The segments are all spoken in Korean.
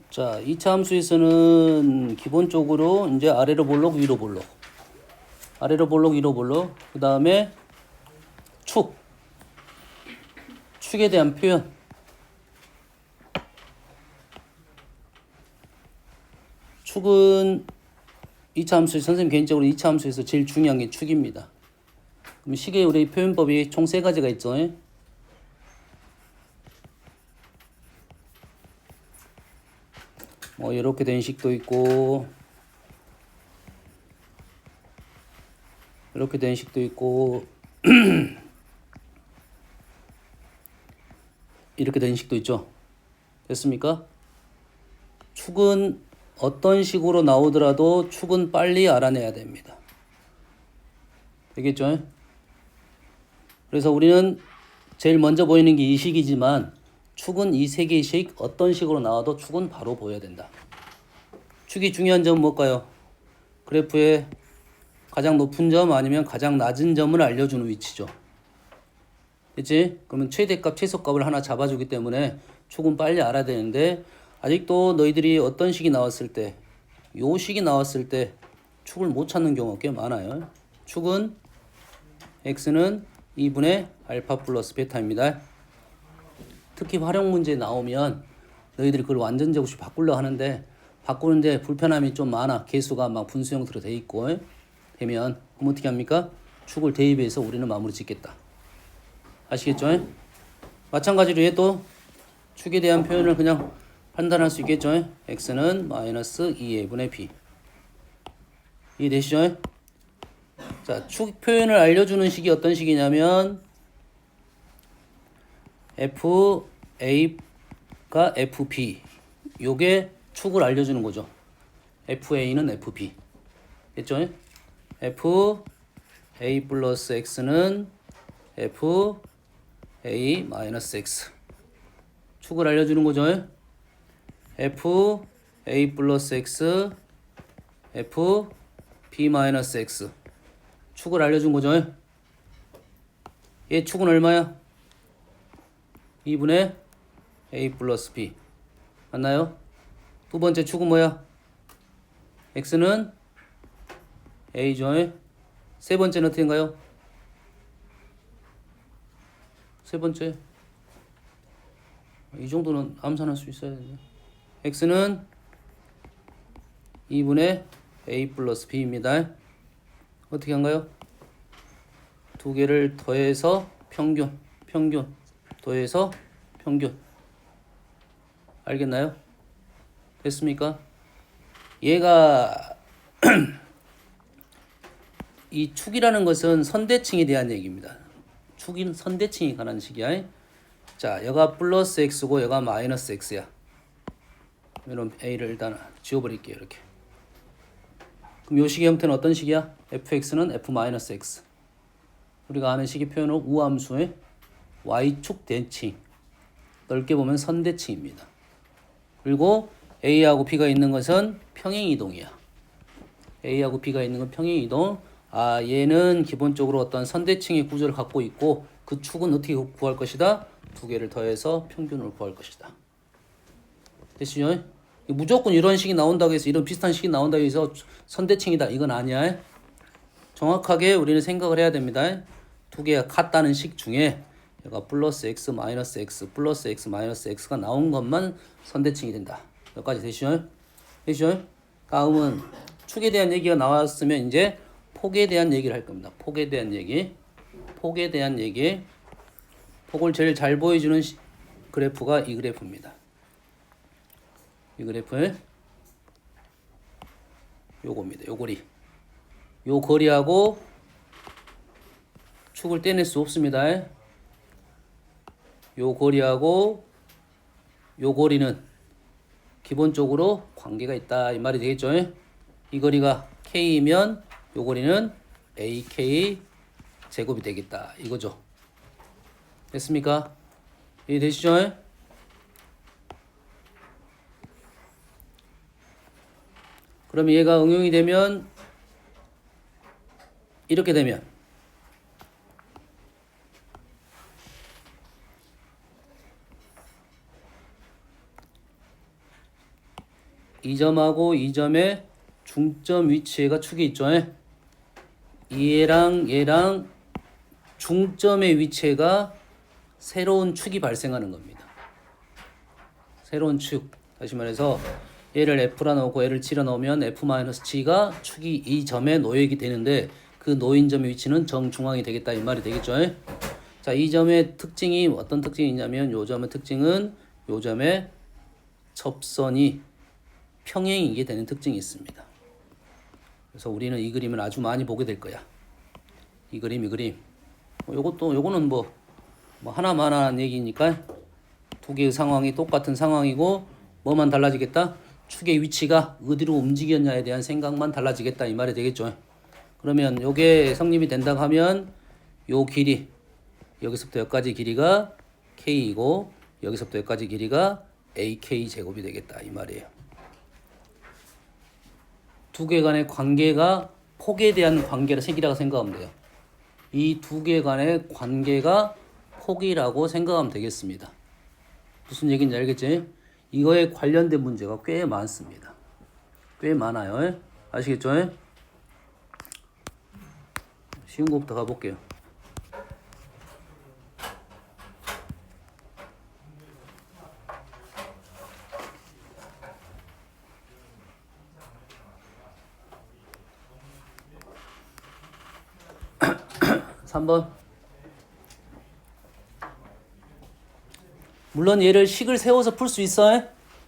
자, 2차 함수에서는 기본적으로 이제 아래로 볼록, 위로 볼록. 아래로 볼록, 위로 볼록. 그 다음에 축. 축에 대한 표현. 축은 2차 함수에서, 선생님 개인적으로 2차 함수에서 제일 중요한 게 축입니다. 그럼 식의 우리 표현법이 총 3가지가 있죠. 뭐 이렇게 된 식도 있고, 이렇게 된 식도 있고, 이렇게 된 식도 있죠. 됐습니까? 축은 어떤 식으로 나오더라도 축은 빨리 알아내야 됩니다. 되겠죠? 그래서 우리는 제일 먼저 보이는 게 이 식이지만 축은 이 3개의 식 어떤 식으로 나와도 축은 바로 보여야 된다. 축이 중요한 점은 뭘까요? 그래프의 가장 높은 점 아니면 가장 낮은 점을 알려주는 위치죠. 그치? 그러면 최대값, 최소값을 하나 잡아주기 때문에 축은 빨리 알아야 되는데 아직도 너희들이 어떤 식이 나왔을 때, 요 식이 나왔을 때 축을 못 찾는 경우가 꽤 많아요. 축은 x는 2분의 알파 플러스 베타입니다. 특히 활용 문제 나오면 너희들이 그걸 완전 제곱식 바꾸려고 하는데 바꾸는데 불편함이 좀 많아. 개수가 막 분수 형태로 돼 있고 되면 그럼 어떻게 합니까? 축을 대입해서 우리는 마무리 짓겠다. 아시겠죠? 마찬가지로 얘도 축에 대한 표현을 그냥 판단할 수 있겠죠? x는 마이너스 2a분의 b. 이해되시죠? 자, 축 표현을 알려주는 식이 어떤 식이냐면 fa가 fb. 요게 축을 알려주는 거죠. fa는 fb. 됐죠? fa 플러스 x는 fa 마이너스 x. 축을 알려주는 거죠. fa 플러스 x fb 마이너스 x. 축을 알려준 거죠. 얘 축은 얼마야? 2분의 a 플러스 b. 맞나요? 두 번째 축은 뭐야? x는 a죠. 세 번째는 어떻게인가요? 세 번째. 이 정도는 암산할 수 있어야 돼요. x는 2분의 a 플러스 b입니다. 어떻게 한가요? 두 개를 더해서 평균, 더해서 평균. 알겠나요? 됐습니까? 얘가 이 축이라는 것은 선대칭에 대한 얘기입니다. 축인 선대칭에 관한 식이야. 자, 여가 플러스 x고 여가 마이너스 x야. 이런 a를 일단 지워버릴게요. 이렇게. 그럼 요 식의 형태는 어떤 식이야? fx는 f-x. 우리가 아는 식의 표현은 우함수의 y축 대칭. 넓게 보면 선대칭입니다. 그리고 a하고 b가 있는 것은 평행이동이야. a하고 b가 있는 건 평행이동. 아, 얘는 기본적으로 어떤 선대칭의 구조를 갖고 있고 그 축은 어떻게 구할 것이다? 두 개를 더해서 평균을 구할 것이다. 됐죠? 무조건 이런 식이 나온다고 해서 이런 비슷한 식이 나온다고 해서 선대칭이다. 이건 아니야. 정확하게 우리는 생각을 해야 됩니다. 두 개가 같다는 식 중에 얘가 플러스 x 마이너스 x 플러스 x 마이너스 x가 나온 것만 선대칭이 된다. 여기까지 되시죠? 되시죠? 다음은 축에 대한 얘기가 나왔으면 이제 폭에 대한 얘기를 할 겁니다. 폭에 대한 얘기. 폭에 대한 얘기. 폭을 제일 잘 보여주는 그래프가 이 그래프입니다. 이 그래프 요겁니다. 요거리. 요 거리하고 축을 떼낼 수 없습니다. 요 거리하고 요 거리는 기본적으로 관계가 있다 이 말이 되겠죠. 이 거리가 k이면 요 거리는 ak 제곱이 되겠다 이거죠. 됐습니까? 이해되시죠? 그럼 얘가 응용이 되면 이렇게 되면 이 점하고 이 점의 중점 위치가 축이 있죠. 얘랑 중점의 위치가 새로운 축이 발생하는 겁니다. 새로운 축. 다시 말해서 얘를 F라 넣고 얘를 G라 넣으면 F-G가 축이 이 점에 놓이게 되는데 그 놓인 점의 위치는 정중앙이 되겠다 이 말이 되겠죠. 자, 이 점의 특징이 어떤 특징이 있냐면 요 점의 특징은 요 점의 접선이 평행이게 되는 특징이 있습니다. 그래서 우리는 이 그림을 아주 많이 보게 될 거야. 이 그림. 요거는 뭐 하나만한 얘기니까 두 개의 상황이 똑같은 상황이고 뭐만 달라지겠다? 축의 위치가 어디로 움직였냐에 대한 생각만 달라지겠다 이 말이 되겠죠. 그러면 요게 성립이 된다고 하면 요 길이 여기서부터 여기까지 길이가 K이고 여기서부터 여기까지 길이가 AK 제곱이 되겠다 이 말이에요. 두 개 간의 관계가 폭에 대한 관계라 색이라고 생각하면 돼요. 이 두 개 간의 관계가 폭이라고 생각하면 되겠습니다. 무슨 얘기인지 알겠지? 이거에 관련된 문제가 꽤 많습니다. 꽤 많아요. 아시겠죠? 쉬운 것부터 가볼게요. (3번) 물론 얘를 식을 세워서 풀 수 있어요.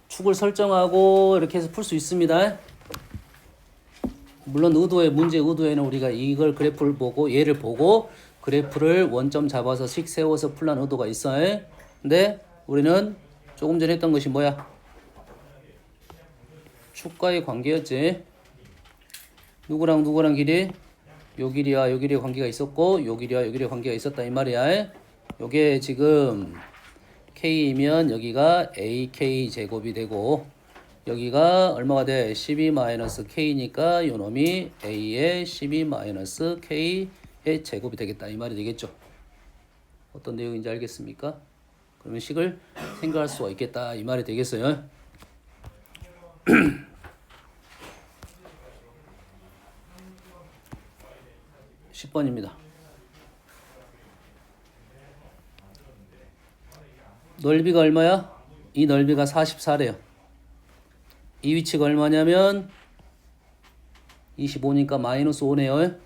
축을 설정하고 이렇게 해서 풀 수 있습니다. 물론 문제 의도에는 우리가 이걸 그래프를 보고 얘를 보고 그래프를 원점 잡아서 식 세워서 풀라는 의도가 있어요. 근데 우리는 조금 전에 했던 것이 뭐야? 축과의 관계였지. 누구랑 길이? 요 길이와 요 길이의 관계가 있었고 요 길이와 요 길이의 관계가 있었다 이 말이야. 요게 지금 K이면 여기가 AK 제곱이 되고 여기가 얼마가 돼? 12-K니까 요 놈이 A의 12-K의 제곱이 되겠다 이 말이 되겠죠. 어떤 내용인지 알겠습니까? 그러면 식을 생각할 수가 있겠다 이 말이 되겠어요. 10번입니다. 넓이가 얼마야? 이 넓이가 44래요. 이 위치가 얼마냐면 25니까 -5네요.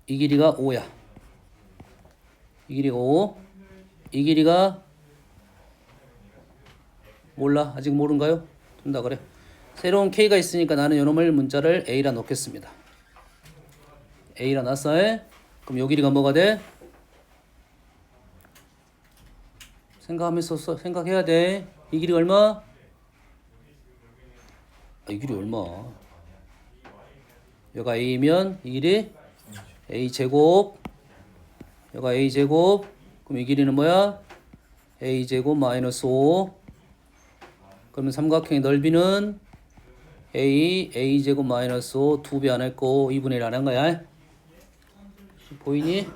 이 길이가 5야. 이 길이가 5. 이 길이가 몰라. 아직 모른가요? 된다 그래. 새로운 K가 있으니까 나는 요놈을 문자를 A라 놓겠습니다. A라 놨어요. 그럼 요 길이가 뭐가 돼? 생각해야 돼. 이 길이가 얼마? 이 길이 얼마? 여가 A면 이 길이 A 제곱. 여가 A 제곱. 그럼 이 길이는 뭐야? A 제곱 -5. 그러면 삼각형의 넓이는 A 제곱 -5 2배 안 했고 2분의 1 안 한 거야. 보이니?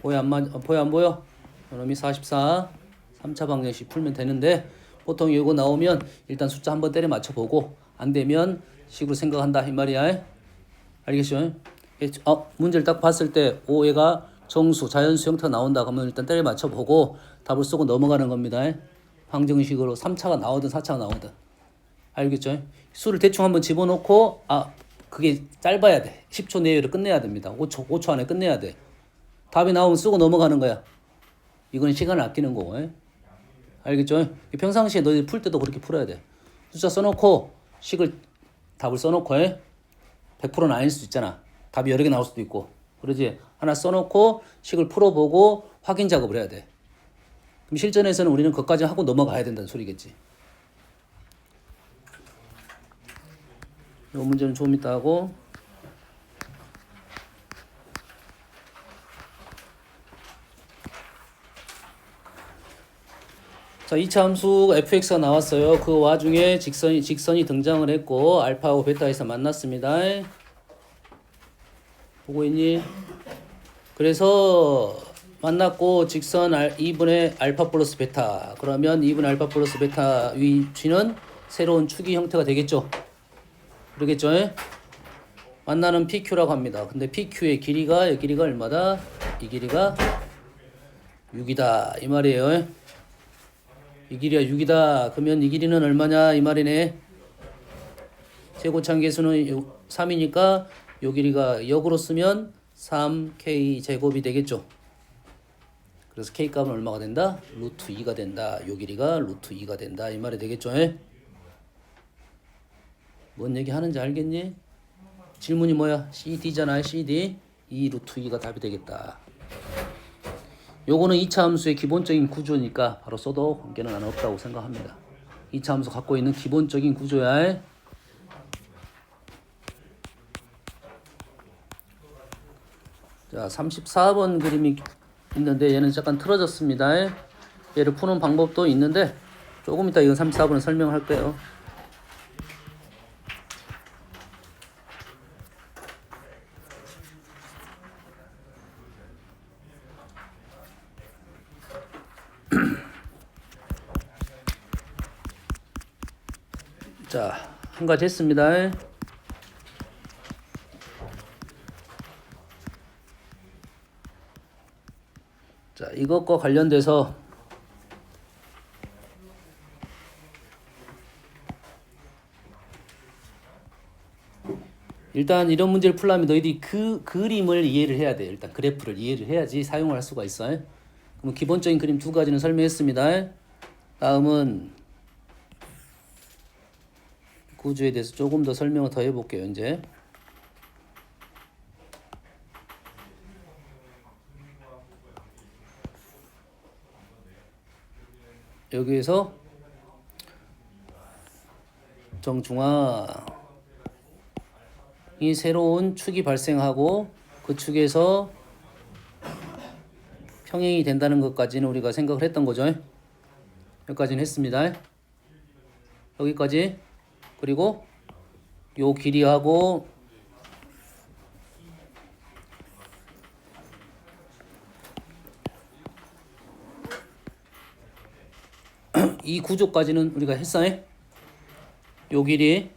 보여 안 보여? 이놈이 44 3차 방정식 풀면 되는데 보통 이거 나오면 일단 숫자 한번 때려 맞춰보고 안 되면 식으로 생각한다 이 말이야. 알겠죠? 문제를 딱 봤을 때 얘가 정수 자연수 형태가 나온다 그러면 일단 때려 맞춰보고 답을 쓰고 넘어가는 겁니다. 방정식으로 3차가 나오든 4차가 나오든. 알겠죠? 수를 대충 한번 집어넣고 그게 짧아야 돼. 10초 내외로 끝내야 됩니다. 5초 안에 끝내야 돼. 답이 나오면 쓰고 넘어가는 거야. 이건 시간을 아끼는 거고. 알겠죠? 평상시에 너희 풀 때도 그렇게 풀어야 돼. 숫자 써놓고 답을 써놓고 100%는 아닐 수도 있잖아. 답이 여러 개 나올 수도 있고. 그러지? 하나 써놓고 식을 풀어보고 확인 작업을 해야 돼. 그럼 실전에서는 우리는 그것까지 하고 넘어가야 된다는 소리겠지. 이 문제는 좀 이따 하고. 자, 2차 함수 fx가 나왔어요. 그 와중에 직선이 등장을 했고 알파하고 베타에서 만났습니다. 보고 있니? 그래서 만났고 직선 2분의 알파 플러스 베타. 그러면 2분의 알파 플러스 베타 위치는 새로운 축이 형태가 되겠죠. 그러겠죠? 만나는 PQ라고 합니다. 근데 PQ의 길이가 이 길이가 얼마다? 이 길이가 6이다. 이 말이에요. 이 길이가 6이다. 그러면 이 길이는 얼마냐? 이 말이네. 최고차항 계수는 3이니까 요 길이가 역으로 쓰면 3K 제곱이 되겠죠. 그래서 K 값은 얼마가 된다? 루트 2가 된다. 요 길이가 루트 2가 된다. 이 말이 되겠죠. 뭔 얘기 하는지 알겠니? 질문이 뭐야? CD잖아. CD. 2 루트 2가 답이 되겠다. 요거는 2차 함수의 기본적인 구조니까 바로 써도 관계는 안 없다고 생각합니다. 2차 함수 갖고 있는 기본적인 구조야. 자, 34번 그림이 있는데 얘는 약간 틀어졌습니다. 얘를 푸는 방법도 있는데 조금 이따 이건 34번을 설명할 거예요. 자, 한 가지 했습니다. 자, 이것과 관련돼서 일단 이런 문제를 풀려면 너희들이 그 그림을 이해를 해야 돼. 일단 그래프를 이해를 해야지 사용을 할 수가 있어요. 그럼 기본적인 그림 두 가지는 설명했습니다. 다음은 구조에 대해서 조금 더 설명을 더 해볼게요. 이제 여기에서 정중앙 이 새로운 축이 발생하고 그 축에서 평행이 된다는 것까지는 우리가 생각을 했던 거죠. 여기까지는 했습니다. 여기까지. 그리고 요 길이하고 이 구조까지는 우리가 했어요. 요 길이의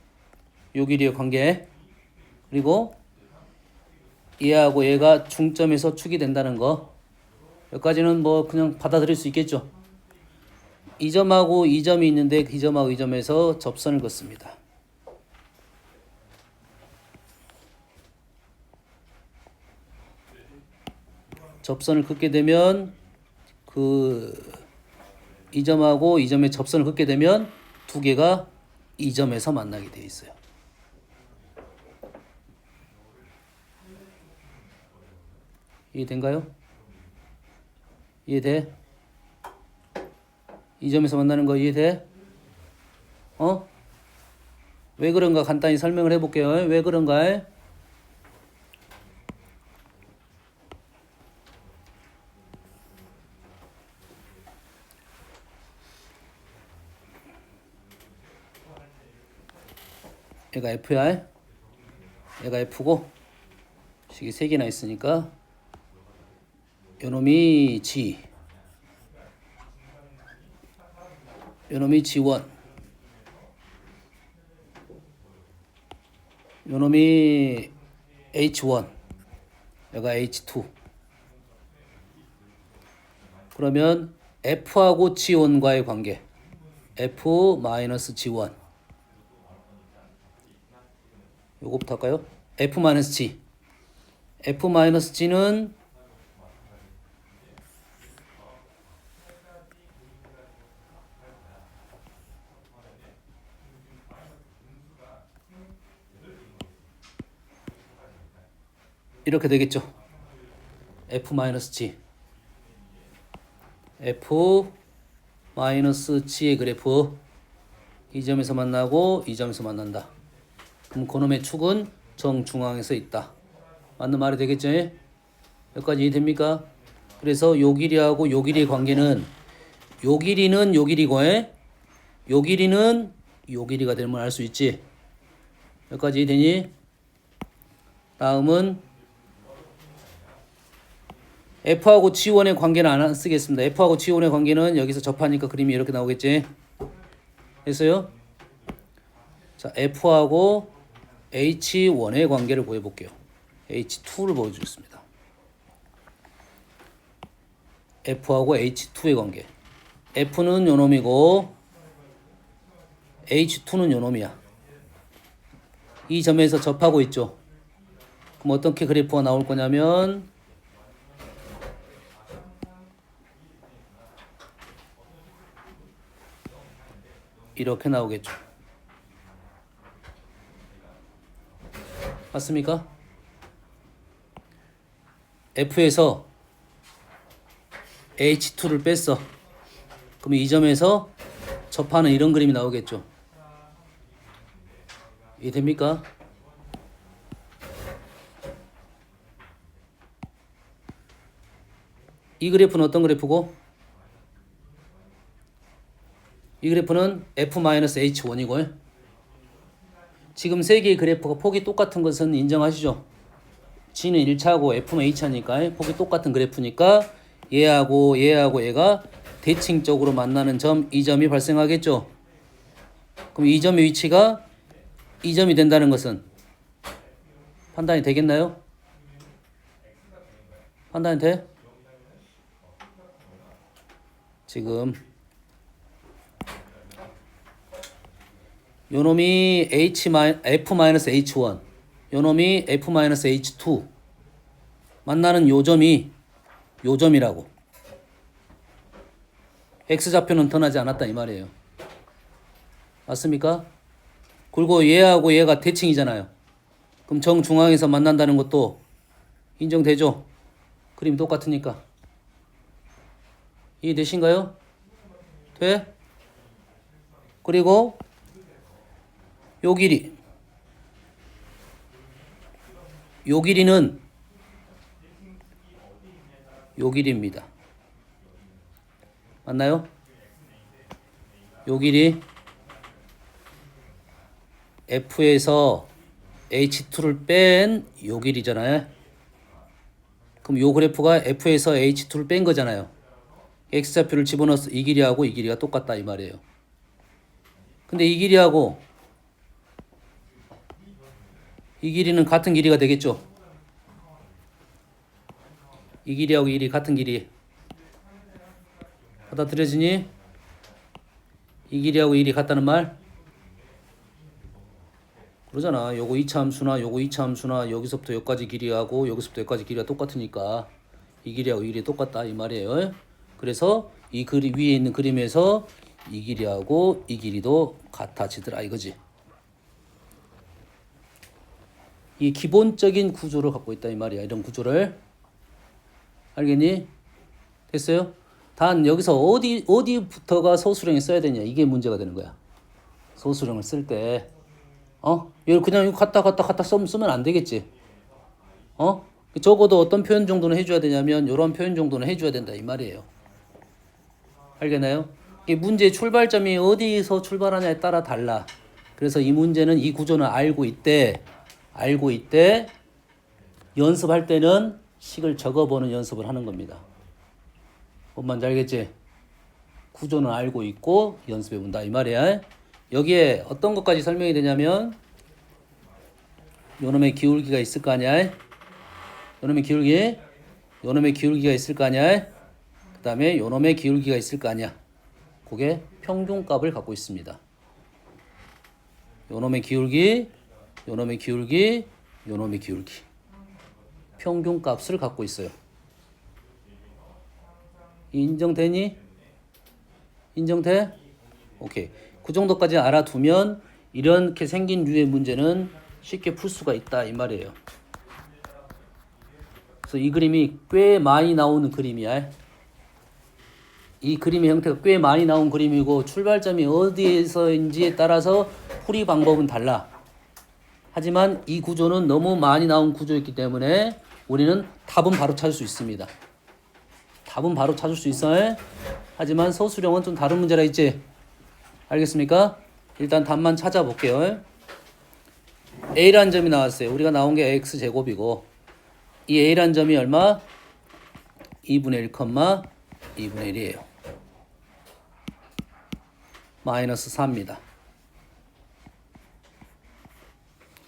관계. 그리고 얘하고 얘가 중점에서 축이 된다는 거. 여기까지는 뭐 그냥 받아들일 수 있겠죠. 이 점하고 이 점이 있는데 이 점하고 이 점에서 접선을 긋습니다. 접선을 긋게 되면 이 점하고 이 점에 접선을 긋게 되면 두 개가 이 점에서 만나게 되어 있어요. 이해된가요? 이해돼? 이 점에서 만나는 거 이해돼? 왜 그런가 간단히 설명을 해볼게요. 왜 그런가? 얘가 F야. 얘가 F고 식이 3개나 있으니까 요놈이 G, 요놈이 G1, 요놈이 H1, 얘가 H2. 그러면 F하고 G1과의 관계 F-G1 요거부터 할까요? F-G F-G는 이렇게 되겠죠. F-G F-G의 그래프 이 점에서 만나고 이 점에서 만난다. 그럼 그놈의 축은 정중앙에서 있다. 맞는 말이 되겠죠? 여기까지 이해됩니까? 그래서 요 길이하고 요 길이의 관계는 요 길이는 요 길이고 요 길이는 요 길이가 되면 알 수 있지. 여기까지 이해되니? 다음은 F하고 G1의 관계는 안 쓰겠습니다. F하고 G1의 관계는 여기서 접하니까 그림이 이렇게 나오겠지. 됐어요? 자, F하고 H1의 관계를 구해볼게요. H2를 보여주겠습니다. F하고 H2의 관계. F는 요놈이고 H2는 요놈이야. 이 점에서 접하고 있죠. 그럼 어떻게 그래프가 나올 거냐면 이렇게 나오겠죠. 맞습니까? F에서 H2를 뺐어. 그럼 이 점에서 접하는 이런 그림이 나오겠죠. 이해됩니까? 이 그래프는 어떤 그래프고? 이 그래프는 F-H1이고 지금 세 개의 그래프가 폭이 똑같은 것은 인정하시죠? G는 1차고 F는 2차니까 폭이 똑같은 그래프니까 얘하고 얘가 대칭적으로 만나는 점, 이 점이 발생하겠죠? 그럼 이 점의 위치가 이 점이 된다는 것은 판단이 되겠나요? 판단이 돼? 지금 요놈이 F-H1 요놈이 F-H2 만나는 요점이 요점이라고. X좌표는 드러나지 않았다 이 말이에요. 맞습니까? 그리고 얘하고 얘가 대칭이잖아요. 그럼 정중앙에서 만난다는 것도 인정되죠? 그림이 똑같으니까. 이해되신가요? 돼? 그리고 요 길이는 요 길이입니다. 맞나요? 요 길이 F에서 H2를 뺀 요 길이잖아요. 그럼 요 그래프가 F에서 H2를 뺀 거잖아요. X좌표를 집어넣어서 이 길이하고 이 길이가 똑같다 이 말이에요. 근데 이 길이하고 이 길이는 같은 길이가 되겠죠. 이 길이하고 이 길이 같은 길이. 받아들여지니? 이 길이하고 이 길이 같다는 말? 그러잖아. 요거 2차 함수나 요거 2차 함수나 여기서부터 여기까지 길이하고 여기서부터 여기까지 길이가 똑같으니까 이 길이하고 이 길이 똑같다 이 말이에요. 그래서 이 그림 위에 있는 그림에서 이 길이하고 이 길이도 같아지더라 이거지. 이 기본적인 구조를 갖고 있다 이 말이야. 이런 구조를. 알겠니? 됐어요? 단 여기서 어디부터가 소수령에 써야 되냐 이게 문제가 되는 거야. 소수령을 쓸 때 이걸 그냥 갖다 쓰면 안 되겠지. 적어도 어떤 표현 정도는 해줘야 되냐면 이런 표현 정도는 해줘야 된다 이 말이에요. 알겠나요? 이 문제의 출발점이 어디서 출발하냐에 따라 달라. 그래서 이 문제는 이 구조는 알고 있대 연습할 때는 식을 적어보는 연습을 하는 겁니다. 뭔 말인지 알겠지? 구조는 알고 있고 연습해본다 이 말이야. 여기에 어떤 것까지 설명이 되냐면 요놈의 기울기가 있을 거 아니야. 요놈의 기울기가 있을 거 아니야. 그 다음에 요놈의 기울기가 있을 거 아니야. 그게 평균값을 갖고 있습니다. 요놈의 기울기 평균값을 갖고 있어요. 인정되니? 인정돼? 오케이. 그 정도까지 알아두면 이렇게 생긴 류의 문제는 쉽게 풀 수가 있다 이 말이에요. 그래서 이 그림이 꽤 많이 나오는 그림이야. 이 그림의 형태가 꽤 많이 나온 그림이고 출발점이 어디에서인지에 따라서 풀이 방법은 달라. 하지만 이 구조는 너무 많이 나온 구조였기 때문에 우리는 답은 바로 찾을 수 있습니다. 답은 바로 찾을 수 있어요. 하지만 소수령은 좀 다른 문제라 있지. 알겠습니까? 일단 답만 찾아볼게요. A라는 점이 나왔어요. 우리가 나온 게 X제곱이고 이 A라는 점이 얼마? 2분의 1, 2분의 1이에요. 마이너스 4입니다.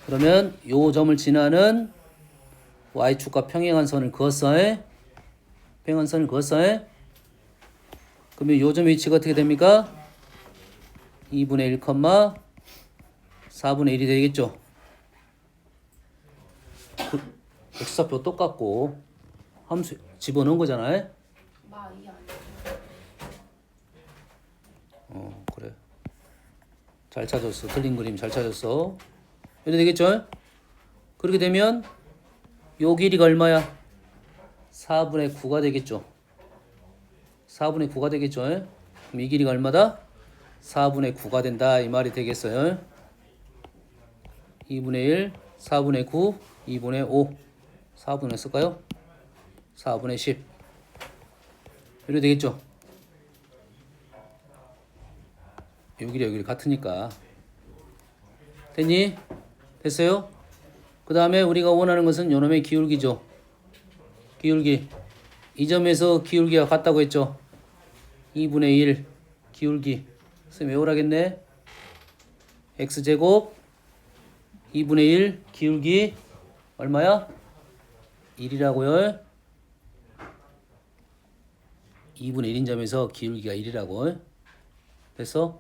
그러면 요 점을 지나는 y축과 평행한 선을 그었어. 평행한 선을 그었어. 그러면 요 점의 위치가 어떻게 됩니까? 2분의 1, 4분의 1이 되겠죠. x좌표 똑같고 함수 집어넣은 거잖아요. 그래. 잘 찾았어. 틀린 그림 잘 찾았어. 이렇게 되겠죠? 그렇게 되면 요 길이가 얼마야? 4분의 9가 되겠죠. 4분의 9가 되겠죠. 그럼 이 길이가 얼마다? 4분의 9가 된다. 이 말이 되겠어요. 2분의 1, 4분의 9, 2분의 5. 4분의 쓸까요? 4분의 10. 이렇게 되겠죠. 요 길이 같으니까. 됐니? 됐어요? 그 다음에 우리가 원하는 것은 요놈의 기울기죠. 기울기. 이 점에서 기울기가 같다고 했죠. 2분의 1 기울기. 선생님 외우라겠네. x제곱 2분의 1 기울기 얼마야? 1이라고요. 2분의 1인 점에서 기울기가 1이라고. 됐어?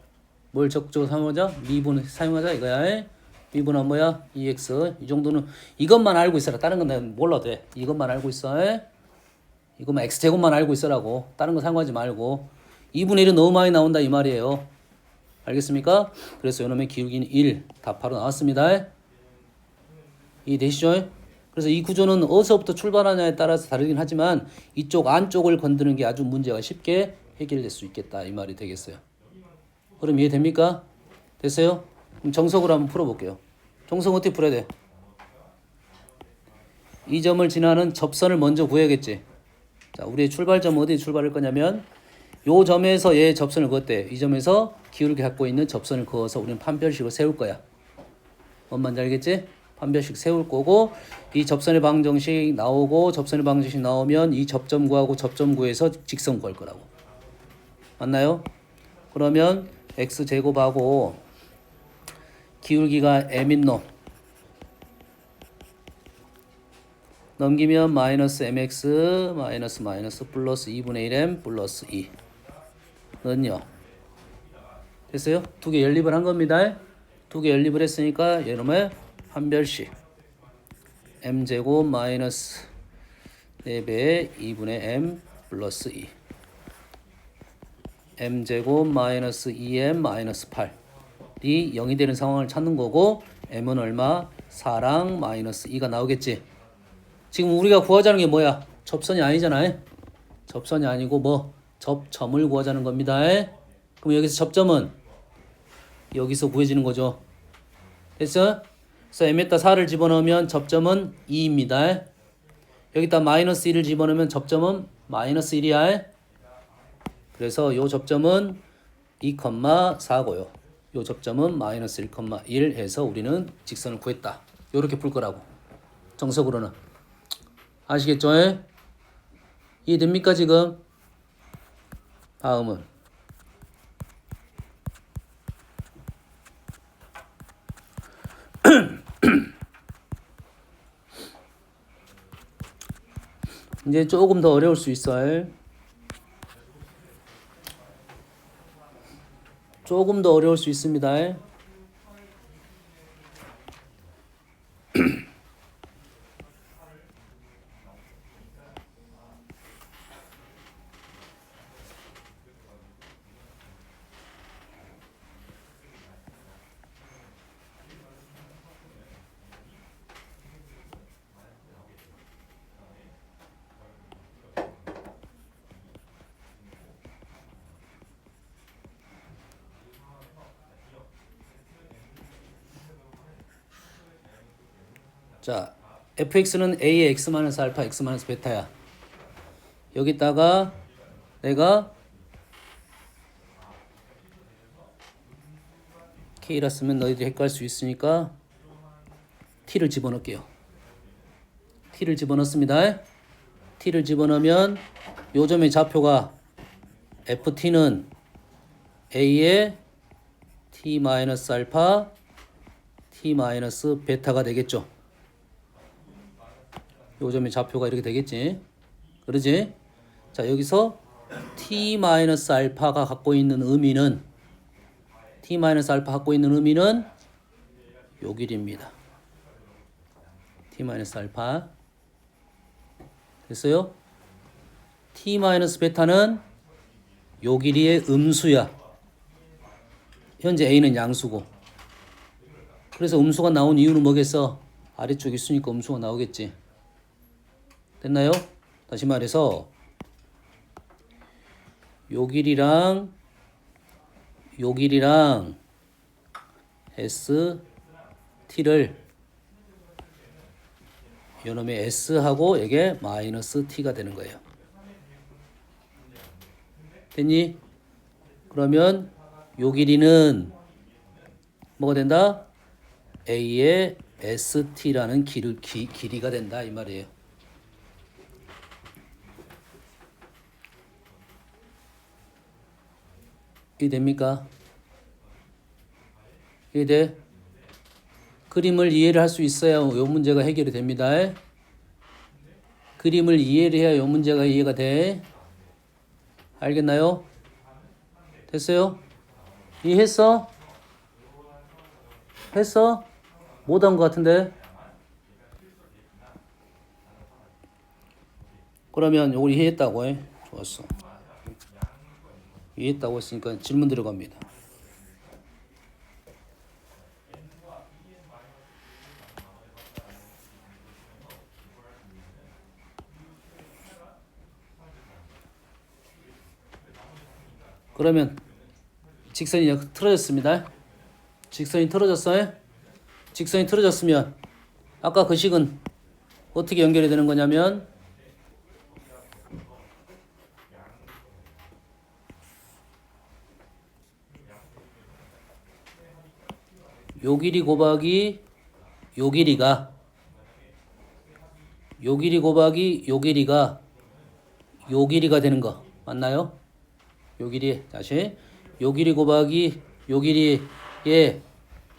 뭘 적극적으로 사용하자? 미분 사용하자 이거야. 미분은 뭐야? 2x. 이 정도는 이것만 알고 있어라. 다른 건 내가 몰라도 돼. 이것만 알고 있어. 이것만 x제곱만 알고 있으라고. 다른 거 상관하지 말고. 2분의 1은 너무 많이 나온다 이 말이에요. 알겠습니까? 그래서 요놈의 기울기는 1. 답 바로 나왔습니다. 이해되시죠? 그래서 이 구조는 어디서부터 출발하냐에 따라서 다르긴 하지만 이쪽 안쪽을 건드는 게 아주 문제가 쉽게 해결될 수 있겠다 이 말이 되겠어요. 그럼 이해됩니까? 됐어요? 그럼 정석으로 한번 풀어볼게요. 정석 어떻게 풀어야 돼? 이 점을 지나는 접선을 먼저 구해야겠지. 자, 우리의 출발점은 어디에 출발할 거냐면 요 점에서 얘 접선을 그었대. 이 점에서 기울기 갖고 있는 접선을 그어서 우리는 판별식을 세울 거야. 뭔 말인지 알겠지? 판별식 세울 거고 이 접선의 방정식 나오고 접선의 방정식 나오면 이 접점 구하고 접점 구해서 직선 구할 거라고. 맞나요? 그러면 x제곱하고 기울기가 m인 놈 넘기면 마이너스 mx 마이너스 플러스 2분의 1m 플러스 2 는요. 됐어요? 두 개 연립을 한 겁니다. 두 개 연립을 했으니까 얘놈의 판별식 m제곱 마이너스 4배의 2분의 m 플러스 2 m제곱 마이너스 2m 마이너스 8이 0이 되는 상황을 찾는 거고 m은 얼마? 4랑 마이너스 2가 나오겠지. 지금 우리가 구하자는 게 뭐야? 접선이 아니잖아요. 접선이 아니고 뭐? 접점을 구하자는 겁니다. 그럼 여기서 접점은 여기서 구해지는 거죠. 됐어? 그래서 m에다 4를 집어넣으면 접점은 2입니다. 여기다 마이너스 1을 집어넣으면 접점은 마이너스 1이야. 그래서 요 접점은 2,4고요. 요 접점은 마이너스 1,1 해서 우리는 직선을 구했다. 요렇게 풀 거라고. 정석으로는. 아시겠죠? 이해됩니까 지금? 다음은 이제 조금 더 어려울 수 있어요. 조금 더 어려울 수 있습니다. 자, fx는 a의 x-알파, x-베타야. 여기다가 내가 k라 쓰면 너희들이 헷갈릴 수 있으니까 t를 집어넣을게요. t를 집어넣습니다. t를 집어넣으면 요 점의 좌표가 ft는 a의 t-알파 t-베타가 되겠죠. 요 점의 좌표가 이렇게 되겠지. 그러지? 자, 여기서 t-알파가 갖고 있는 의미는 t-알파 갖고 있는 의미는 요 길이입니다. t-알파 됐어요? t-베타는 요 길이의 음수야. 현재 a는 양수고. 그래서 음수가 나온 이유는 뭐겠어? 아래쪽이 있으니까 음수가 나오겠지. 됐나요? 다시 말해서 요 길이랑 ST를 요놈의 S하고 이게 마이너스 T가 되는 거예요. 됐니? 그러면 요 길이는 뭐가 된다? A의 ST라는 길이가 된다 이 말이에요. 이해됩니까? 이해돼? 그림을 이해를 할 수 있어야 요 문제가 해결이 됩니다. 그림을 이해를 해야 요 문제가 이해가 돼. 알겠나요? 됐어요? 이해했어? 했어? 못한 것 같은데? 그러면 요걸 이해했다고 해. 좋았어. 이해했다고 했으니까 질문 들어갑니다. 그러면 직선이 틀어졌습니다. 직선이 틀어졌어요? 직선이 틀어졌으면 아까 그 식은 어떻게 연결이 되는 거냐면 요 길이 곱하기 요 길이가 요 길이 곱하기 요 길이가 요 길이가 되는 거 맞나요? 요 길이 다시 요 길이 곱하기 요 길이에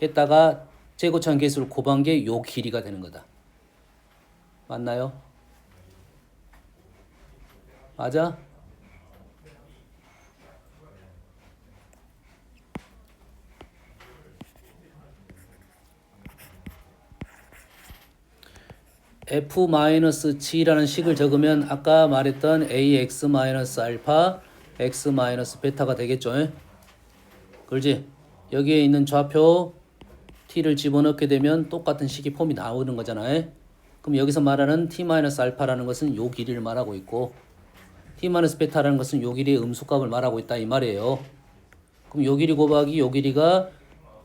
했다가 제곱창 개수를 곱한 게 요 길이가 되는 거다. 맞나요? 맞아? f-g라는 식을 적으면 아까 말했던 ax-알파 x-베타가 되겠죠. 그렇지? 여기에 있는 좌표 t를 집어넣게 되면 똑같은 식이 폼이 나오는 거잖아요. 그럼 여기서 말하는 t-알파라는 것은 요 길이를 말하고 있고 t-베타라는 것은 요 길이의 음수값을 말하고 있다 이 말이에요. 그럼 요 길이 곱하기 요 길이가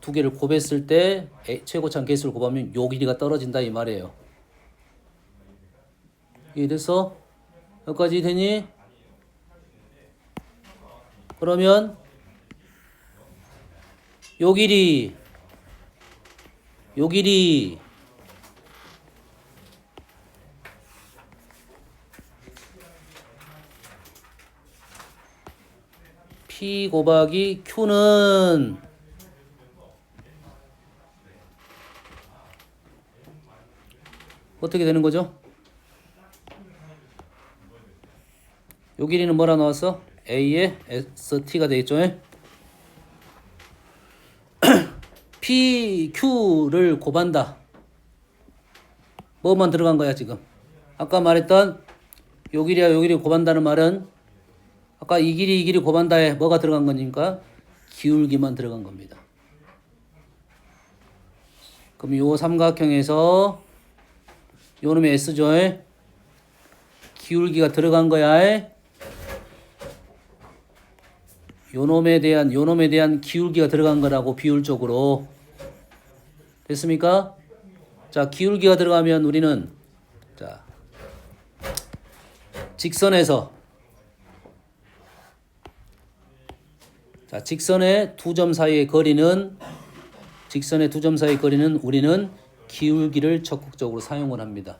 두 개를 곱했을 때 최고참 개수를 곱하면 요 길이가 떨어진다 이 말이에요. 이해됐어? 여기까지 되니? 그러면 요 길이 P 곱하기 Q는 어떻게 되는 거죠? 요 길이는 뭐라 나왔어? A의 ST가 되겠죠? P, Q를 곱한다. 뭐만 들어간 거야 지금? 아까 말했던 요 길이와 요 길이 곱한다는 말은 아까 이 길이 곱한다에 뭐가 들어간 거니까 기울기만 들어간 겁니다. 그럼 요 삼각형에서 요 놈의 S죠? 기울기가 들어간 거야. 요놈에 대한 기울기가 들어간 거라고 비율적으로. 됐습니까? 자, 기울기가 들어가면 우리는 자, 직선의 두 점 사이의 거리는 우리는 기울기를 적극적으로 사용을 합니다.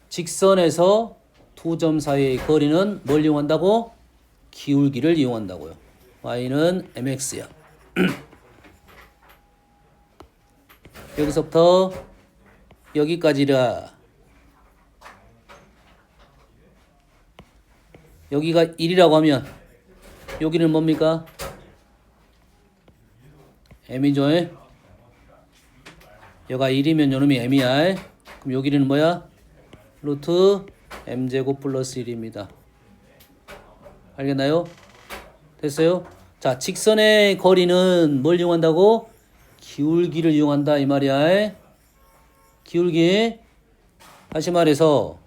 직선에서 두 점 사이의 거리는 뭘 이용한다고? 기울기를 이용한다고요. y는 mx야. 여기서부터 여기까지라. 여기가 1이라고 하면 여기는 뭡니까? m이죠. 여가 1이면 요놈이 m이야. 그럼 여기는 뭐야? 루트 m제곱 플러스 1입니다. 알겠나요? 됐어요? 자, 직선의 거리는 뭘 이용한다고? 기울기를 이용한다 이 말이야. 기울기. 다시 말해서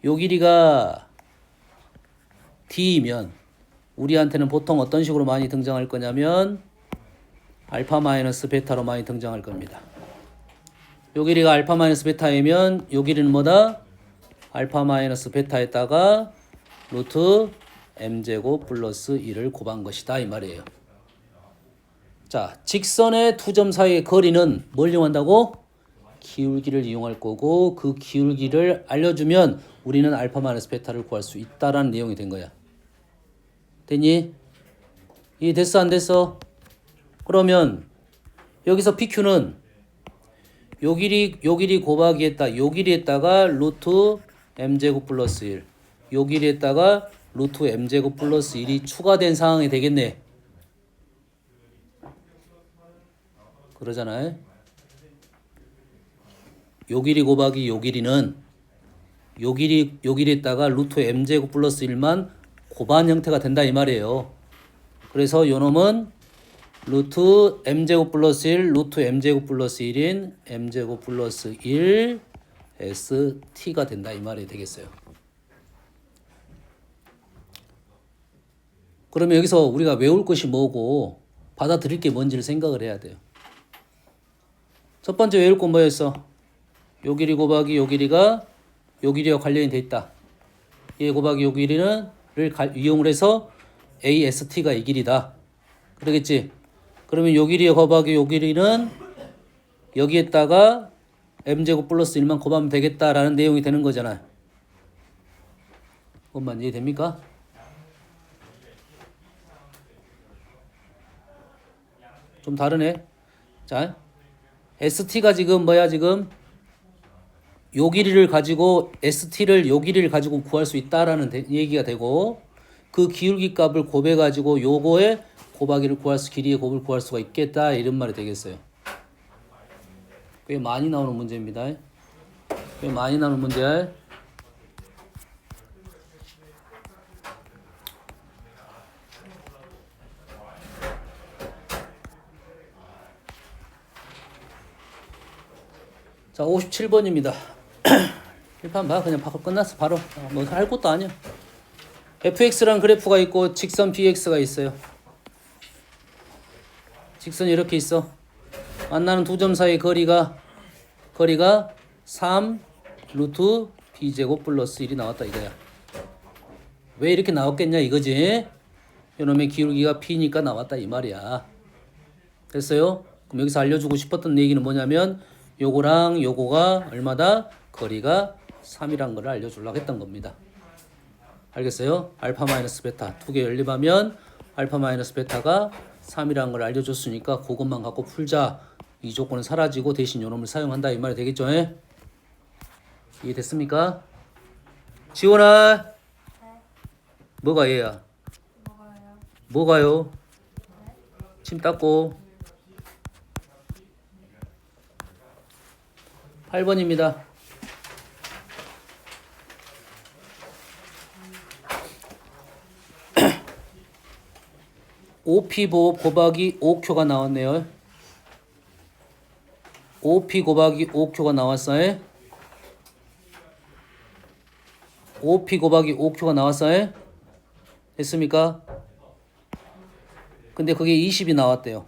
요 길이가 d이면 우리한테는 보통 어떤 식으로 많이 등장할 거냐면 알파 마이너스 베타로 많이 등장할 겁니다. 요 길이가 알파 마이너스 베타이면 요 길이는 뭐다? 알파 마이너스 베타에다가 루트 m제곱 플러스 1을 곱한 것이다 이 말이에요. 자, 직선의 두 점 사이의 거리는 뭘 이용한다고? 기울기를 이용할 거고 그 기울기를 알려주면 우리는 알파 마이너스 베타를 구할 수 있다라는 내용이 된 거야. 됐니? 이해됐어 안 됐어? 그러면 여기서 PQ는 요 길이 곱하기에다가 요 길이에다가 루트 m제곱 플러스 1 요 길이에다가 루트 m제곱 플러스 1이 추가된 상황이 되겠네. 그러잖아요. 요 길이 곱하기 요 길이는 요 길이에다가 루트 m제곱 플러스 1만 곱한 형태가 된다 이 말이에요. 그래서 요 놈은 루트 m제곱 플러스 1 루트 m제곱 플러스 1인 m제곱 플러스 1 st가 된다 이 말이 되겠어요. 그러면 여기서 우리가 외울 것이 뭐고 받아들일 게 뭔지를 생각을 해야 돼요. 첫 번째 외울 건 뭐였어? 요 길이 곱하기 요 길이가 요 길이와 관련이 돼 있다. 얘 곱하기 요 길이는 이용을 해서 AST가 이 길이다. 그러겠지? 그러면 요 길이와 곱하기 요 길이는 여기에다가 m제곱 플러스 1만 곱하면 되겠다라는 내용이 되는 거잖아. 그것만 이해됩니까? 좀 다르네. 자, ST가 지금 뭐야 지금? 요 길이를 가지고 ST를 요 길이를 가지고 구할 수 있다라는 얘기가 되고 그 기울기 값을 곱해 가지고 요거에 곱하기를 길이의 곱을 구할 수가 있겠다 이런 말이 되겠어요. 꽤 많이 나오는 문제입니다. 꽤 많이 나오는 문제야. 자, 57번입니다. 1판 봐. 그냥 바로 끝났어. 바로. 뭐 할 것도 아니야. fx라는 그래프가 있고 직선 bx가 있어요. 직선이 이렇게 있어. 만나는 두 점 사이의 거리가 3 루트 b제곱 플러스 1이 나왔다 이거야. 왜 이렇게 나왔겠냐 이거지. 요놈의 기울기가 p니까 나왔다 이 말이야. 됐어요? 그럼 여기서 알려주고 싶었던 얘기는 뭐냐면 요거랑 요거가 얼마다? 거리가 3이란 걸 알려주려고 했던 겁니다. 알겠어요? 알파 마이너스 베타 두 개 연립하면 알파 마이너스 베타가 3이라는 걸 알려줬으니까 그것만 갖고 풀자. 이 조건은 사라지고 대신 요놈을 사용한다 이 말이 되겠죠? 이해됐습니까? 지원아. 네. 뭐가 얘야? 뭐가요? 뭐가요? 네. 침 닦고. 8번입니다. OP 곱하기 5Q가 나왔네요. OP 곱하기 5Q가 나왔어요. OP 곱하기 5Q가 나왔어요. 됐습니까? 근데 그게 20이 나왔대요.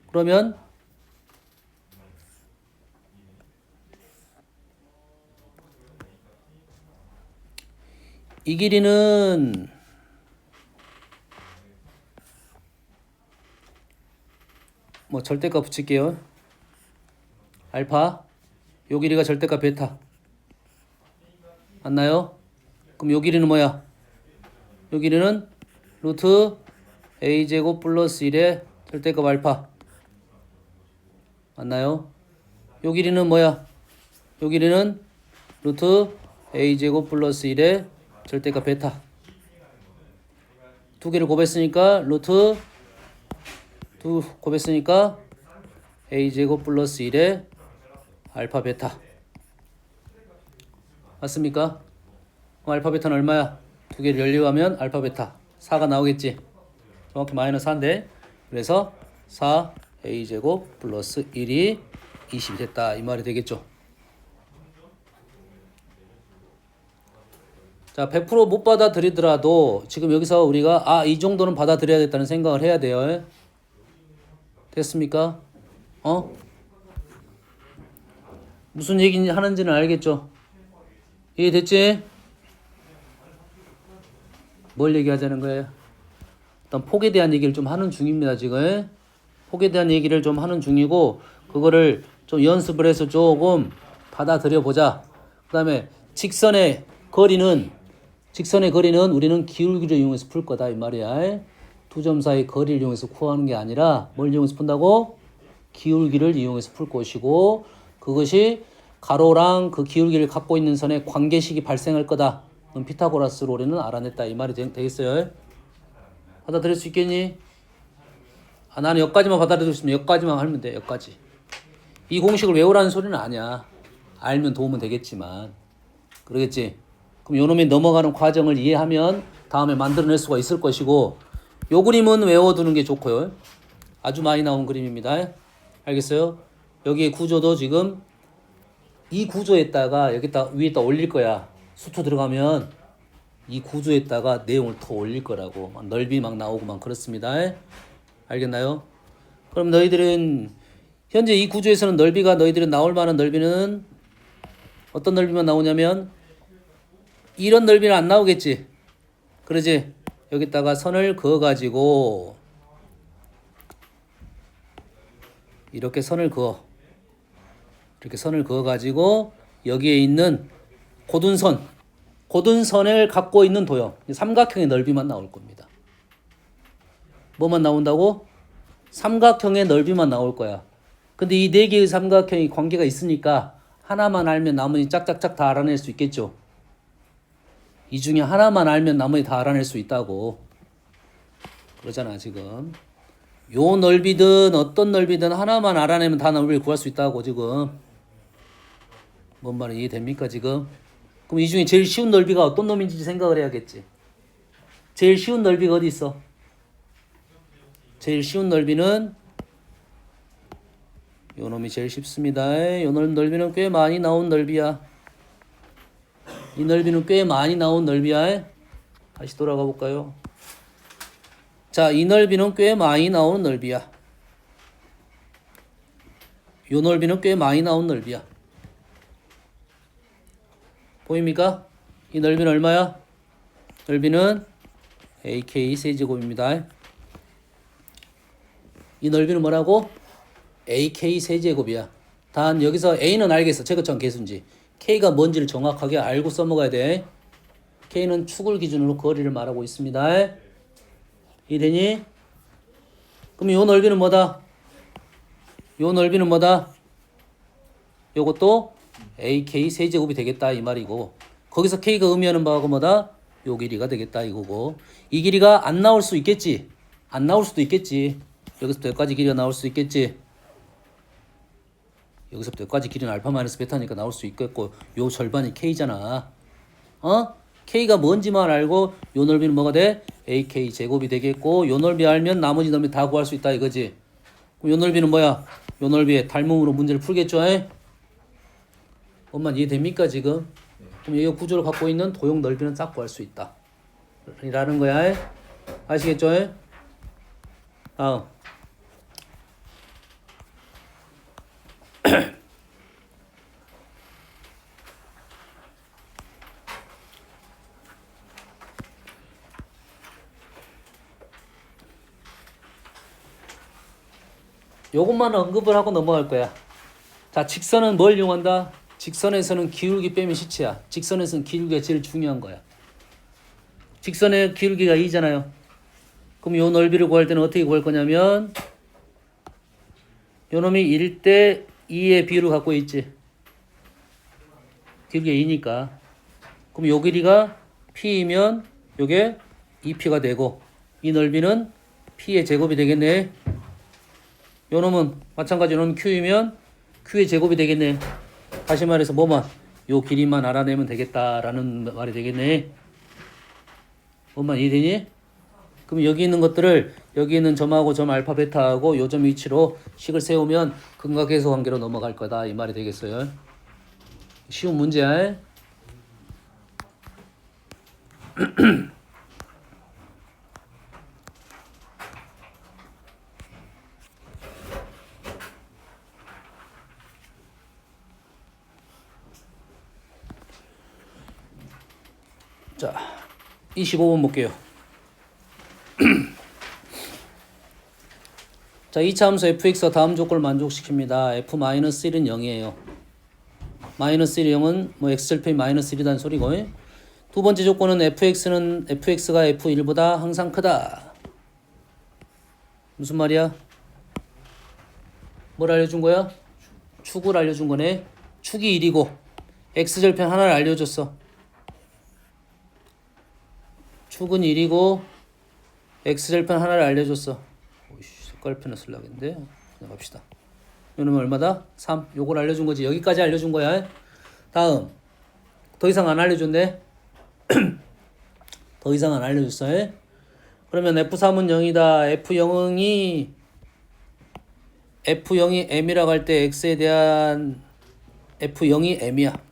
그러면 이 길이는 뭐 절대값 붙일게요. 알파 요 길이가 절대값 베타. 맞나요? 그럼 요 길이는 뭐야? 요 길이는 루트 a제곱 플러스 1의 절대값 알파. 맞나요? 요 길이는 뭐야? 요 길이는 루트 a제곱 플러스 1의 절대값 베타. 두 개를 곱했으니까 루트 곱했으니까 a제곱 플러스 1의 알파 베타. 맞습니까? 그럼 알파 베타는 얼마야? 두 개를 연립하면 알파 베타 4가 나오겠지. 정확히 마이너스 4인데 그래서 4a제곱 플러스 1이 20이 됐다 이 말이 되겠죠. 자, 100% 못 받아들이더라도 지금 여기서 우리가 이 정도는 받아들여야겠다는 생각을 해야 돼요. 됐습니까? 무슨 얘기 하는지는 알겠죠? 이해됐지? 뭘 얘기하자는 거예요? 일단 폭에 대한 얘기를 좀 하는 중입니다, 지금. 폭에 대한 얘기를 좀 하는 중이고, 그거를 좀 연습을 해서 조금 받아들여 보자. 그 다음에 직선의 거리는 우리는 기울기를 이용해서 풀 거다, 이 말이야. 두 점 사이 거리를 이용해서 구하는 게 아니라 뭘 이용해서 푼다고? 기울기를 이용해서 풀 것이고, 그것이 가로랑 그 기울기를 갖고 있는 선에 관계식이 발생할 거다. 그럼 피타고라스로 우리는 알아냈다. 이 말이 되겠어요? 받아들일 수 있겠니? 나는 여기까지만 받아들일 수 있으면 여기까지만 하면 돼. 여기까지. 이 공식을 외우라는 소리는 아니야. 알면 도움은 되겠지만. 그러겠지? 그럼 요놈이 넘어가는 과정을 이해하면 다음에 만들어낼 수가 있을 것이고, 요 그림은 외워두는 게 좋고요. 아주 많이 나온 그림입니다. 알겠어요? 여기에 구조도 지금 이 구조에다가 여기다 위에다 올릴 거야. 수투 들어가면 이 구조에다가 내용을 더 올릴 거라고. 넓이 막 나오고 막 그렇습니다. 알겠나요? 그럼 너희들은 현재 이 구조에서는 넓이가 너희들은 나올 만한 넓이는 어떤 넓이만 나오냐면 이런 넓이는 안 나오겠지. 그러지? 여기다가 선을 그어가지고 이렇게 선을 그어가지고 여기에 있는 고든선을 갖고 있는 도형 삼각형의 넓이만 나올 겁니다. 뭐만 나온다고? 삼각형의 넓이만 나올 거야. 근데 이 네 개의 삼각형이 관계가 있으니까 하나만 알면 나머지 짝짝짝 다 알아낼 수 있겠죠. 이 중에 하나만 알면 나머지 다 알아낼 수 있다고. 그러잖아 지금. 요 넓이든 어떤 넓이든 하나만 알아내면 다 넓이를 구할 수 있다고 지금. 뭔 말인지 이해됩니까 지금? 그럼 이 중에 제일 쉬운 넓이가 어떤 놈인지 생각을 해야겠지. 제일 쉬운 넓이가 어디 있어? 제일 쉬운 넓이는 요 놈이 제일 쉽습니다. 요 넓이는 꽤 많이 나온 넓이야. 이 넓이는 꽤 많이 나온 넓이야. 다시 돌아가 볼까요? 자, 이 넓이는 꽤 많이 나오는 넓이야. 요 넓이는 꽤 많이 나온 넓이야. 보입니까? 이 넓이는 얼마야? 넓이는 AK 세제곱입니다. 이 넓이는 뭐라고? AK 세제곱이야. 단 여기서 A는 알겠어. 최고점 계수인지. K가 뭔지를 정확하게 알고 써먹어야 돼. K는 축을 기준으로 거리를 말하고 있습니다. 이해되니? 그럼 요 넓이는 뭐다? 요 넓이는 뭐다? 요것도 AK 세제곱이 되겠다 이 말이고, 거기서 K가 의미하는 바가 뭐다? 요 길이가 되겠다 이거고, 이 길이가 안 나올 수 있겠지? 안 나올 수도 있겠지. 여기서부터 여기까지 길이가 나올 수 있겠지. 여기서부터 여기까지 길이는 알파 마이너스 베타니까 나올 수 있겠고, 요 절반이 K잖아. K가 뭔지만 알고 요 넓이는 뭐가 돼? AK 제곱이 되겠고, 요 넓이 알면 나머지 넓이 다 구할 수 있다 이거지. 그럼 요 넓이는 뭐야? 요 넓이에 닮음으로 문제를 풀겠죠? 엄마 이해됩니까 지금? 그럼 이 구조를 갖고 있는 도형 넓이는 싹 구할 수 있다 라는 거야. 아시겠죠? 다음. 요것만 언급을 하고 넘어갈 거야. 자, 직선은 뭘 이용한다? 직선에서는 기울기 빼면 시체야. 직선에서는 기울기가 제일 중요한 거야. 직선의 기울기가 2잖아요. 그럼 요 넓이를 구할 때는 어떻게 구할 거냐면 요 놈이 1대 2의 비율을 갖고 있지. 기울기가 2니까. 그럼 요 길이가 P이면 요게 2P가 되고 이 넓이는 P의 제곱이 되겠네. 요 놈은 마찬가지 요 놈은 Q이면 Q의 제곱이 되겠네. 다시 말해서 뭐만 요 길이만 알아내면 되겠다라는 말이 되겠네. 뭐만 이해되니? 그럼 여기 있는 것들을 여기 있는 점하고 점 알파 베타하고 요 점 위치로 식을 세우면 근각계수 관계로 넘어갈 거다 이 말이 되겠어요. 쉬운 문제야. 자, 25번 볼게요. 자, 2차 함수 fx가 다음 조건을 만족시킵니다. f-1은 0이에요. 마이너스 1이 0은 뭐 x절편이 마이너스 1이라는 소리고, 두 번째 조건은 fx가 f1보다 항상 크다. 무슨 말이야? 뭘 알려준 거야? 축을 알려준 거네. 축이 1이고 x절편 하나를 알려줬어. 축은 1이고 x절편 하나를 알려줬어. 오이씨, 색깔편을 쓰려겠는데 그냥 갑시다. 이놈은 얼마다? 3. 요걸 알려준 거지. 여기까지 알려준 거야. 다음 더 이상 안 알려줬네. 더 이상 안 알려줬어. 그러면 f3은 0이다. f0이 m이라고 할 때 x에 대한 f0이 m이야.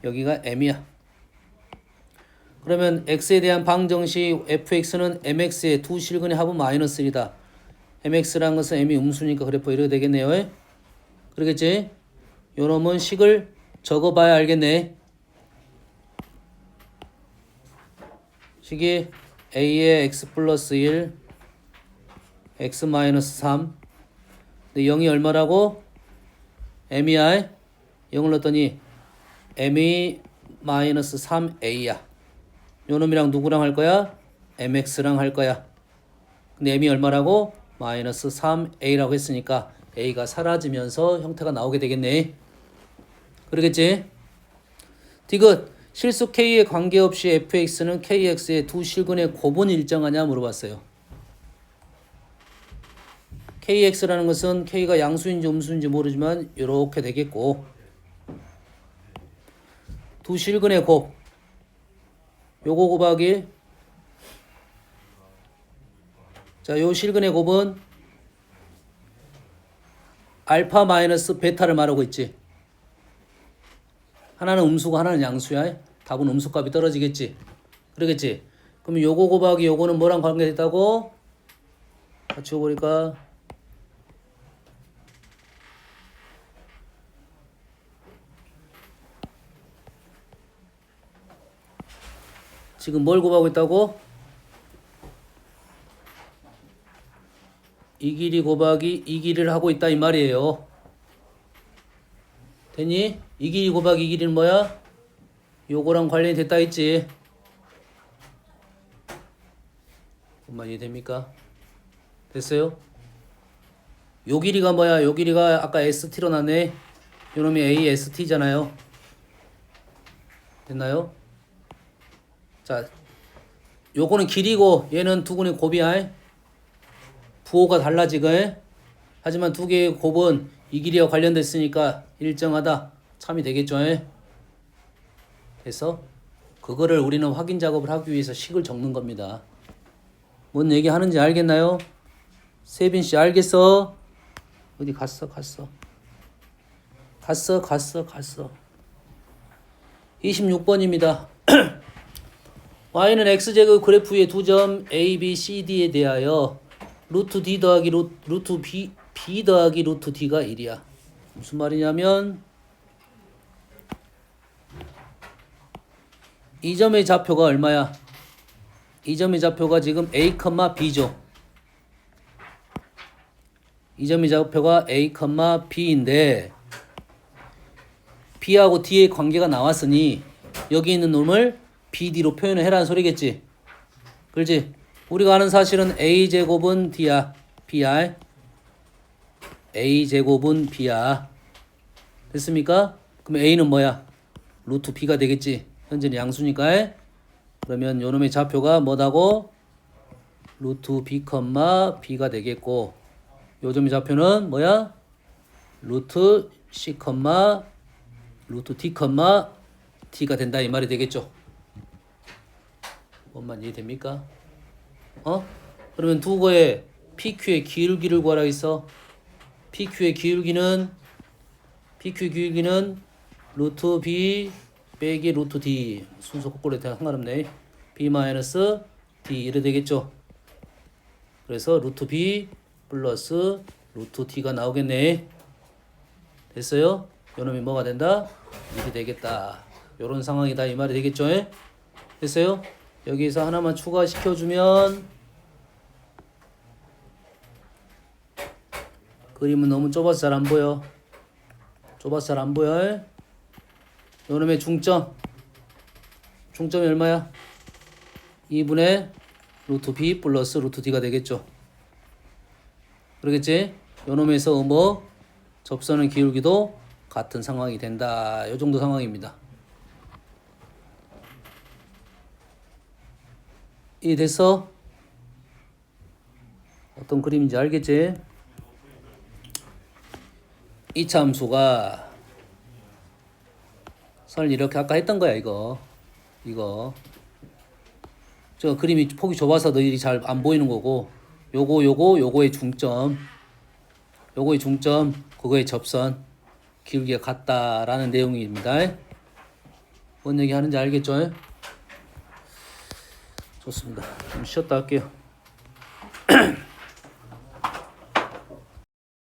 여기가 m이야. 그러면 x에 대한 방정식 fx는 mx의 두 실근의 합은 마이너스 1이다. mx라는 것은 m이 음수니까 그래프 이렇게 되겠네요. 그러겠지? 요놈은 식을 적어봐야 알겠네. 식이 a의 x 플러스 1 x 마이너스 3 근데 0이 얼마라고? m이야. 0을 넣었더니 m이 마이너스 3a야. 요놈이랑 누구랑 할 거야? mx랑 할 거야. 근데 m이 얼마라고? 마이너스 3a라고 했으니까 a가 사라지면서 형태가 나오게 되겠네. 그러겠지? 디귿 실수 k에 관계없이 fx는 kx의 두 실근의 곱은 일정하냐 물어봤어요. kx라는 것은 k가 양수인지 음수인지 모르지만 이렇게 되겠고, 두 실근의 곱 요거 곱하기 자, 요 실근의 곱은 알파 마이너스 베타를 말하고 있지. 하나는 음수고 하나는 양수야. 답은 음수값이 떨어지겠지. 그러겠지. 그럼 요거 곱하기 요거는 뭐랑 관계됐다고? 같이 해보니까 지금 뭘 곱하고 있다고? 이 길이 곱하기 이 길이를 하고 있다 이 말이에요. 됐니? 이 길이 곱하기 이 길이는 뭐야? 요거랑 관련이 됐다 했지. 엄마 이해됩니까? 됐어요? 요 길이가 뭐야? 요 길이가 아까 ST로 나네. 요놈이 AST잖아요. 됐나요? 자, 요거는 길이고 얘는 두근의 곱이야. 부호가 달라지고. 하지만 두 개의 곱은 이 길이와 관련됐으니까 일정하다. 참이 되겠죠. 그래서 그거를 우리는 확인 작업을 하기 위해서 식을 적는 겁니다. 뭔 얘기 하는지 알겠나요? 세빈 씨 알겠어? 어디 갔어? 26번입니다. y는 x제곱 그래프 위의 두 점 a, b, c, d에 대하여 루트 d 더하기 루트 b 더하기 루트 d가 1이야. 무슨 말이냐면 이 점의 좌표가 얼마야? 이 점의 좌표가 지금 a, b죠. 이 점의 좌표가 A, B인데 B하고 D의 관계가 나왔으니 여기 있는 놈을 BD로 표현을 해라는 소리겠지. 그렇지? 우리가 아는 사실은 A제곱은 D야. B야. A제곱은 B야. 됐습니까? 그럼 A는 뭐야? 루트 B가 되겠지. 현재는 양수니까. 그러면 요놈의 좌표가 뭐다고? 루트 B, B가 되겠고 요점의 좌표는 뭐야? 루트 C, 루트 D, T가 된다 이 말이 되겠죠. 뭔만 이해됩니까? 그러면 두거에 PQ의 기울기를 구하라 있어. PQ의 기울기는 루트 B 빼기 루트 D 순서 거꾸로 해도 상관없네. B 마이너스 D 이래 되겠죠. 그래서 루트 B 플러스 루트 D가 나오겠네. 됐어요? 요놈이 뭐가 된다? 이렇게 되겠다. 요런 상황이다 이 말이 되겠죠? 됐어요? 여기서 하나만 추가시켜주면 그림은 너무 좁아서 잘 안 보여. 요놈의 중점이 얼마야? 2분의 루트 B 플러스 루트 D가 되겠죠. 그러겠지? 요놈에서 뭐 접선의 기울기도 같은 상황이 된다. 요 정도 상황입니다. 이해됐어? 어떤 그림인지 알겠지? 이 참수가 선을 이렇게 아까 했던 거야 이거 저 그림이 폭이 좁아서 너희들이 잘 안 보이는 거고 요거의 중점 그거의 접선 기울기가 같다라는 내용입니다. 뭔 얘기 하는지 알겠죠? 좋습니다. 좀 쉬었다 할게요.